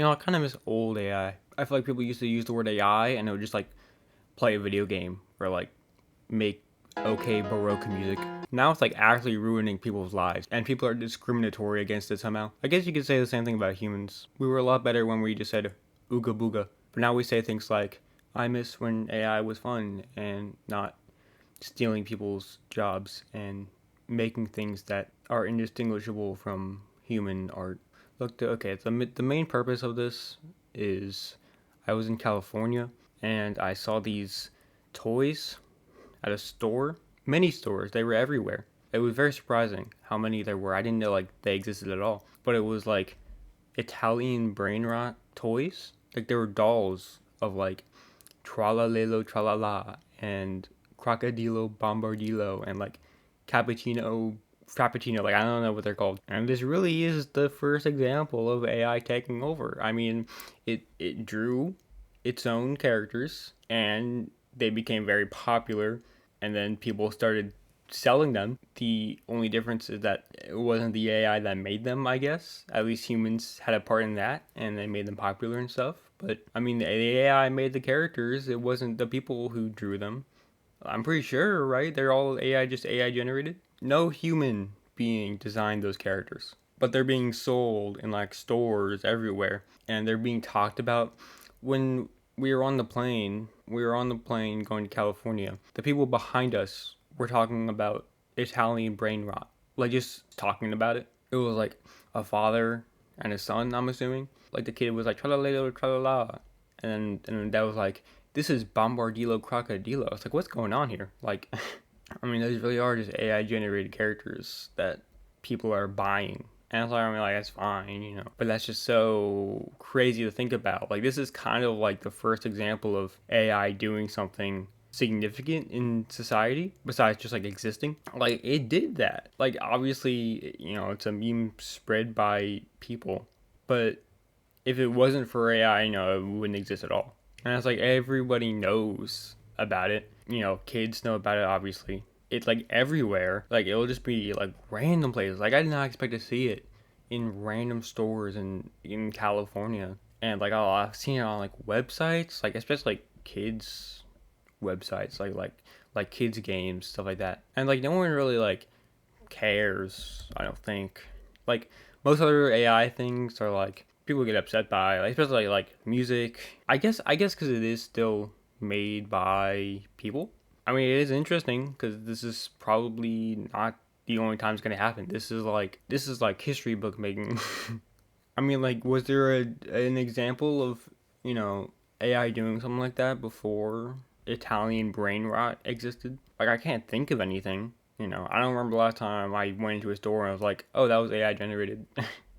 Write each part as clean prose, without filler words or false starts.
I kind of miss old AI. I feel like people used to use the word AI and it would just like play a video game or like make okay Baroque music. Now it's like actually ruining people's lives and people are discriminatory against it somehow. I guess you could say the same thing about humans. We were a lot better when we just said ooga booga. But now we say things like, I miss when AI was fun and not stealing people's jobs and making things that are indistinguishable from human art. Look, okay, the main purpose of this is I was in California and I saw these toys at a store. Many stores, they were everywhere. It was very surprising how many there were. I didn't know like they existed at all. But it was like Italian Brainrot toys. Like there were dolls of like Tralalelo Tralala and Crocodilo Bombardilo and like Cappuccino Frappuccino, like I don't know what they're called. And this really is the first example of AI taking over. I mean, it drew its own characters and they became very popular and then people started selling them. The only difference is that it wasn't the AI that made them, I guess. At least humans had a part in that and they made them popular and stuff. But I mean, the AI made the characters, it wasn't the people who drew them. I'm pretty sure, right? They're all AI, just AI generated. No human being designed those characters, but they're being sold in like stores everywhere, and they're being talked about. When we were on the plane going to California. The people behind us were talking about Italian brain rot, like just talking about it. It was like a father and his son. I'm assuming. Like the kid was like tra la la tra la la, and that was like this is Bombardilo Crocodilo. It's like, what's going on here? Like, I mean, those really are just AI generated characters that people are buying. And that's why I'm like, that's fine. But that's just so crazy to think about. Like, this is kind of like the first example of AI doing something significant in society besides just like existing. Like, it did that. Like, obviously, it's a meme spread by people. But if it wasn't for AI, it wouldn't exist at all. And it's like everybody knows about it. Kids know about it, obviously. It's like everywhere. Like it'll just be like random places. Like I did not expect to see it in random stores in California. And like I've seen it on like websites, like especially like kids websites, like kids games, stuff like that. And like no one really like cares, I don't think. Like most other AI things are like people get upset by, like, especially like music. I guess because it is still made by people. I mean, it is interesting because this is probably not the only time it's gonna happen. This is like history book making. I mean, like, was there an example of AI doing something like that before Italian brain rot existed? Like, I can't think of anything. I don't remember the last time I went into a store and I was like, oh, that was AI generated.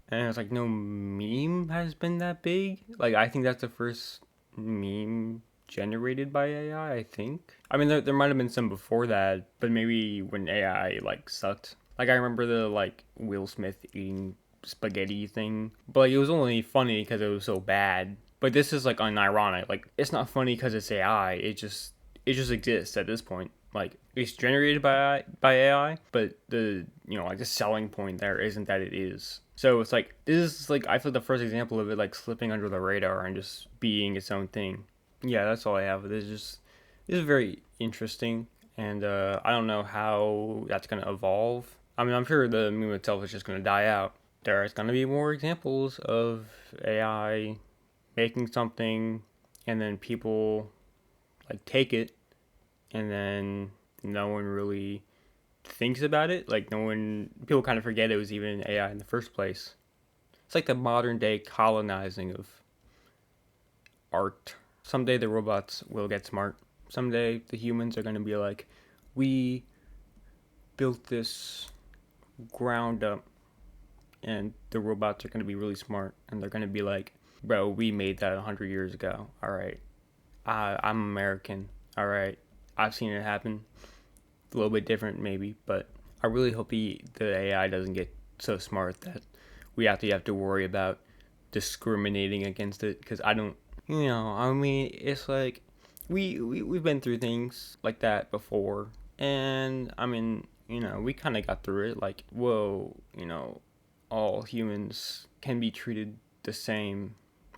And it's like, no meme has been that big. Like, I think that's the first meme generated by AI, I think. I mean, there might have been some before that, but maybe when AI, like, sucked. Like, I remember the, like, Will Smith eating spaghetti thing. But, like, it was only funny because it was so bad. But this is, like, unironic. Like, it's not funny because it's AI. It just exists at this point. Like it's generated by AI, but the like the selling point there isn't that it is. So it's like this is like I feel the first example of it like slipping under the radar and just being its own thing. Yeah, that's all I have. This is very interesting, and I don't know how that's gonna evolve. I mean, I'm sure the meme itself is just gonna die out. There's gonna be more examples of AI making something, and then people like take it and then no one really thinks about it. Like people kind of forget it was even AI in the first place. It's like the modern day colonizing of art. Someday the robots will get smart. Someday the humans are going to be like, we built this ground up, and the robots are going to be really smart, and they're going to be like, bro, we made that 100 years ago. All right, I'm American. All right, I've seen it happen. A little bit different maybe, but I really hope the AI doesn't get so smart that we have to worry about discriminating against it, because I don't, I mean, it's like we've been through things like that before, and I mean, we kind of got through it. Like, whoa, all humans can be treated the same.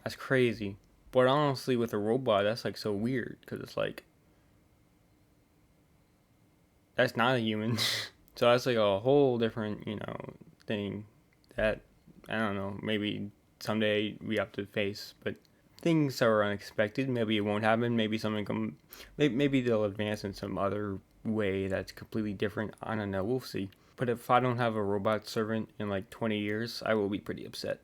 That's crazy. But honestly, with a robot, that's like so weird because it's like that's not a human. So that's like a whole different, thing that I don't know. Maybe someday we have to face, but things are unexpected. Maybe it won't happen. Maybe something come. Maybe they'll advance in some other way that's completely different. I don't know. We'll see. But if I don't have a robot servant in like 20 years, I will be pretty upset.